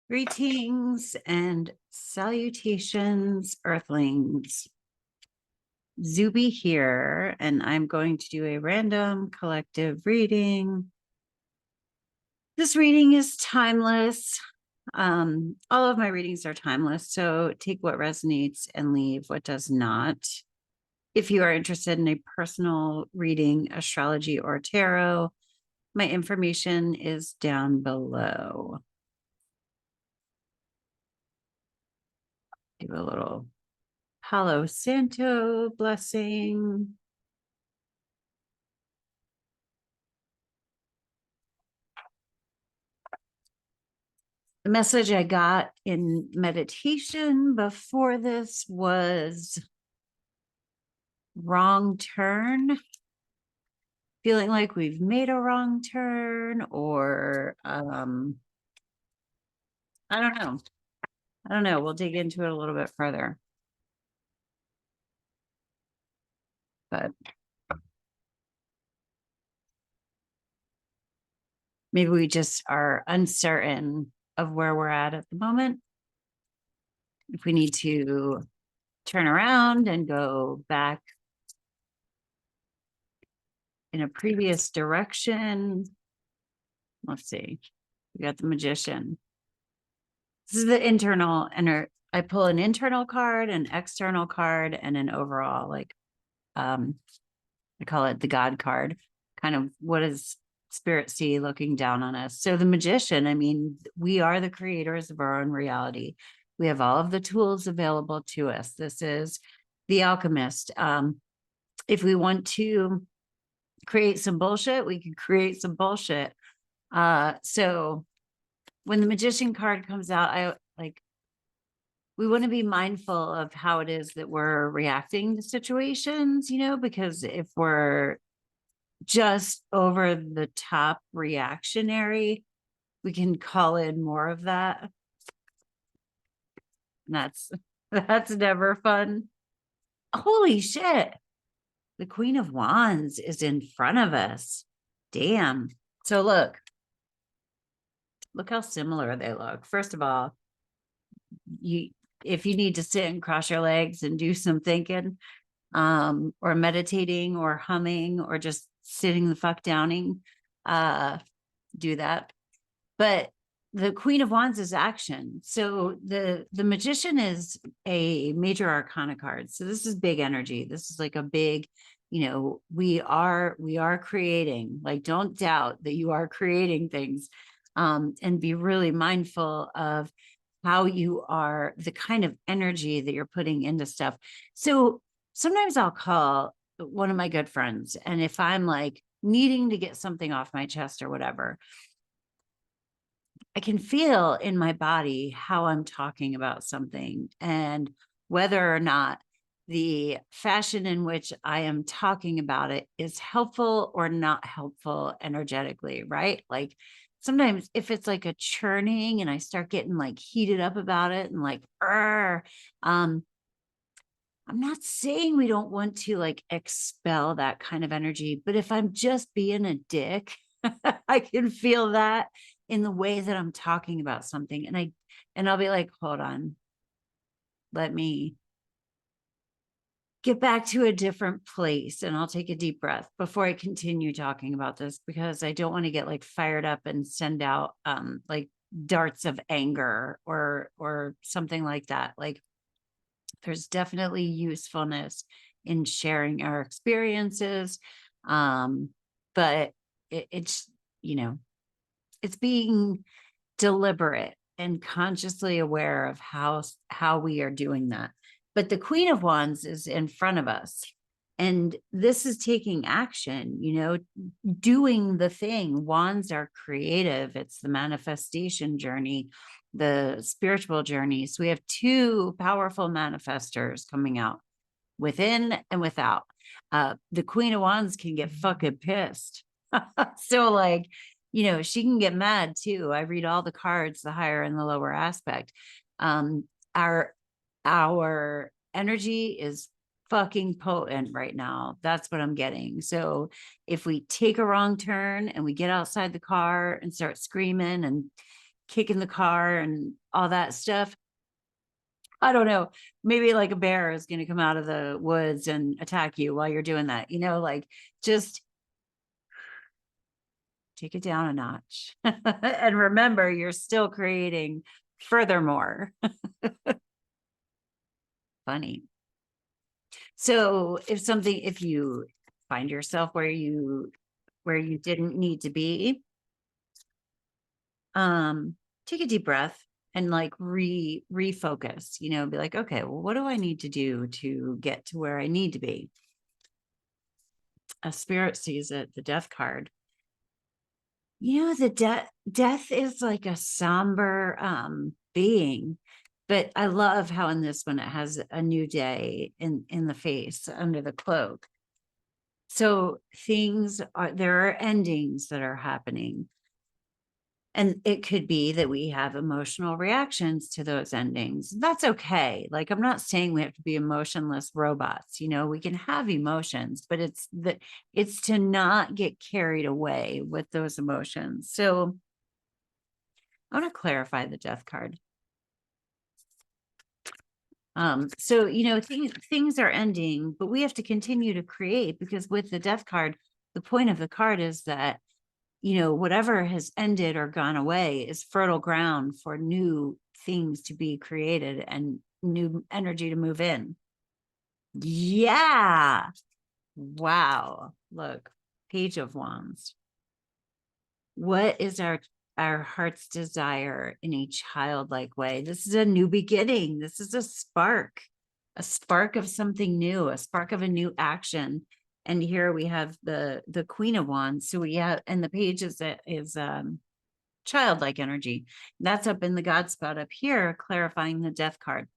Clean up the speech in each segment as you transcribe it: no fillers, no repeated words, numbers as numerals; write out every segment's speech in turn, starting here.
Greetings and salutations, Earthlings. Zube here, and I'm going to do a random collective reading. This reading is timeless. All of my readings are timeless, so take what resonates and leave what does not. If you are interested in a personal reading, astrology, or tarot, my information is down below. Do a little Palo Santo blessing. The message I got in meditation before this was wrong turn. Feeling like we've made a wrong turn, or I don't know. I don't know. We'll dig into it a little bit further. But maybe we just are uncertain of where we're at the moment. If we need to turn around and go back in a previous direction. Let's see. We got the Magician. This is the internal, and I pull an internal card, an external card, and an overall, like, I call it the God card. Kind of what does Spirit see looking down on us? So the Magician, I mean, we are the creators of our own reality. We have all of the tools available to us. This is the Alchemist. If we want to create some bullshit, we can create some bullshit. So when the Magician card comes out, we want to be mindful of how it is that we're reacting to situations, because if we're just over the top reactionary, we can call in more of that. And that's never fun. Holy shit. The Queen of Wands is in front of us. Damn. So look how similar they look. First of all, if you need to sit and cross your legs and do some thinking, or meditating or humming or just sitting the fuck downing, do that. But the Queen of Wands is action. So the Magician is a major arcana card. So this is big energy. This is like a big, we are creating. Like, don't doubt that you are creating things, and be really mindful of how you are, the kind of energy that you're putting into stuff. So sometimes I'll call one of my good friends, and if I'm like needing to get something off my chest or whatever, I can feel in my body how I'm talking about something, and whether or not the fashion in which I am talking about it is helpful or not helpful energetically, right? Like, sometimes if it's like a churning and I start getting like heated up about it and like, I'm not saying we don't want to like expel that kind of energy, but if I'm just being a dick, I can feel that in the way that I'm talking about something. And I'll be like, hold on, let me get back to a different place, and I'll take a deep breath before I continue talking about this, because I don't want to get like fired up and send out like darts of anger or something like that. Like, there's definitely usefulness in sharing our experiences, but it's it's being deliberate and consciously aware of how we are doing that. But the Queen of Wands is in front of us, and this is taking action, doing the thing. Wands are creative. It's the manifestation journey, the spiritual journey. So we have two powerful manifestors coming out, within and without. The Queen of Wands can get fucking pissed. So like, she can get mad too. I read all the cards, the higher and the lower aspect. Our energy is fucking potent right now. That's what I'm getting. So if we take a wrong turn and we get outside the car and start screaming and kicking the car and all that stuff. I don't know, maybe like a bear is going to come out of the woods and attack you while you're doing that, like just take it down a notch. And remember, you're still creating furthermore. Funny. So if you find yourself where you didn't need to be, take a deep breath and like refocus, be like, okay, well, what do I need to do to get to where I need to be? A spirit sees it, the death card. The death is like a somber being, but I love how in this one it has a new day in the face under the cloak. So there are endings that are happening. And it could be that we have emotional reactions to those endings. That's okay. Like, I'm not saying we have to be emotionless robots. We can have emotions, but it's to not get carried away with those emotions. So I want to clarify the death card. So, things are ending, but we have to continue to create, because with the death card, the point of the card is that whatever has ended or gone away is fertile ground for new things to be created and new energy to move in. Yeah. Wow. Look, Page of Wands. What is our heart's desire in a childlike way? This is a new beginning. This is a spark of something new, a spark of a new action. And here we have the Queen of Wands. So we have, and the page is childlike energy. That's up in the God spot up here, clarifying the death card.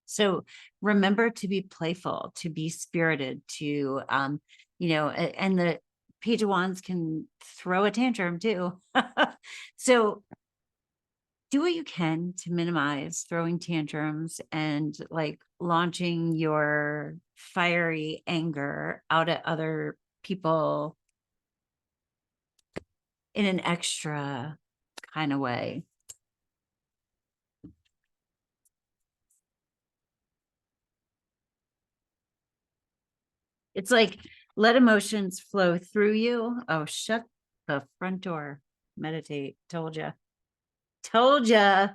So remember to be playful, to be spirited, to, and the Page of Wands can throw a tantrum too. So do what you can to minimize throwing tantrums and like launching your fiery anger out at other people in an extra kind of way. It's like, let emotions flow through you. Oh, shut the front door. Meditate. Told ya. Told ya.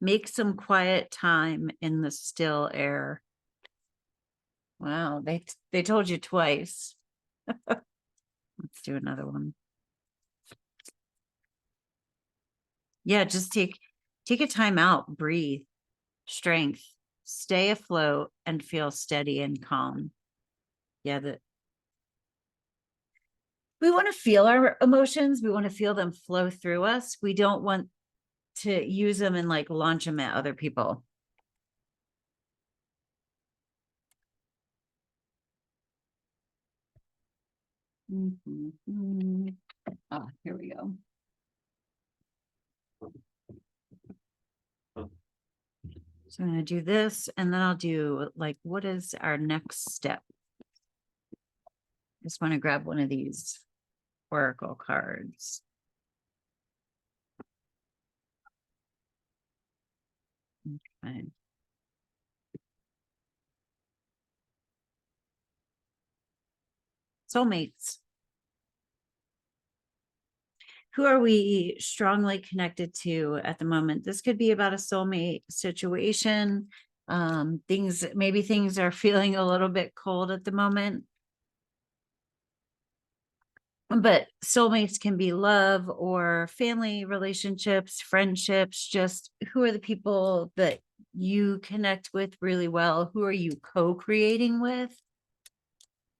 Make some quiet time in the still air. Wow, they told you twice. Let's do another one. Yeah, just take a time out, breathe, strength, stay afloat, and feel steady and calm. Yeah, we want to feel our emotions. We want to feel them flow through us. We don't want to use them and like launch them at other people. Oh, here we go. So I'm going to do this, and then I'll do like, what is our next step? Just want to grab one of these oracle cards. Okay. Soulmates. Who are we strongly connected to at the moment? This could be about a soulmate situation. Maybe things are feeling a little bit cold at the moment. But soulmates can be love or family relationships, friendships, just who are the people that you connect with really well? Who are you co-creating with?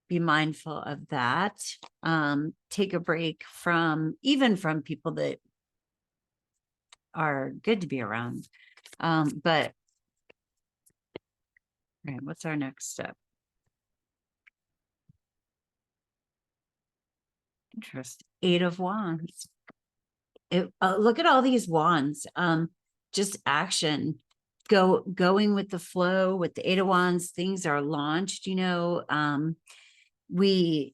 Be mindful of that. Take a break from people that are good to be around. But right, what's our next step? Interest. 8 of Wands. Look at all these wands. Just action. Going with the flow with the 8 of Wands. Things are launched. We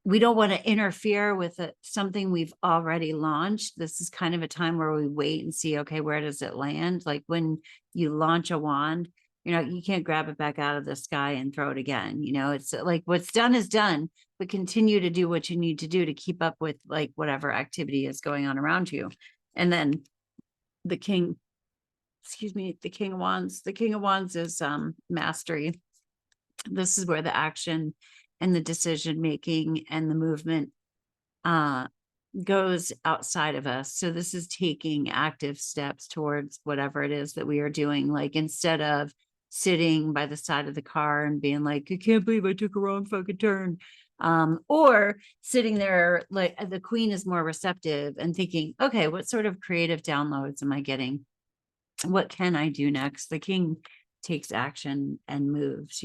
we don't want to interfere with something we've already launched. This is kind of a time where we wait and see, okay, where does it land? Like when you launch a wand, you can't grab it back out of the sky and throw it again. It's like what's done is done, but continue to do what you need to do to keep up with like whatever activity is going on around you. And then the king, the king of wands. The king of wands is mastery. This is where the action and the decision making and the movement goes outside of us. So this is taking active steps towards whatever it is that we are doing. Like instead of sitting by the side of the car and being like, I can't believe I took a wrong fucking turn. Or sitting there, like the queen is more receptive and thinking, okay, what sort of creative downloads am I getting? What can I do next? The king takes action and moves,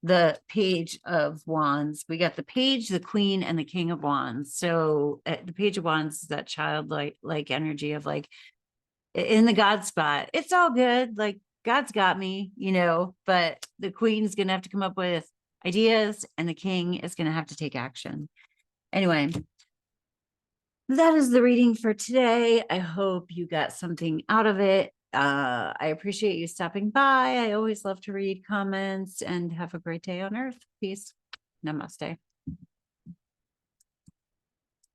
the page of wands. We got the page, the queen, and the king of wands. So the page of wands is that childlike energy of like in the God spot. It's all good. Like God's got me, but the queen's going to have to come up with ideas and the king is going to have to take action. Anyway, that is the reading for today. I hope you got something out of it. I appreciate you stopping by. I always love to read comments and have a great day on earth. Peace. Namaste.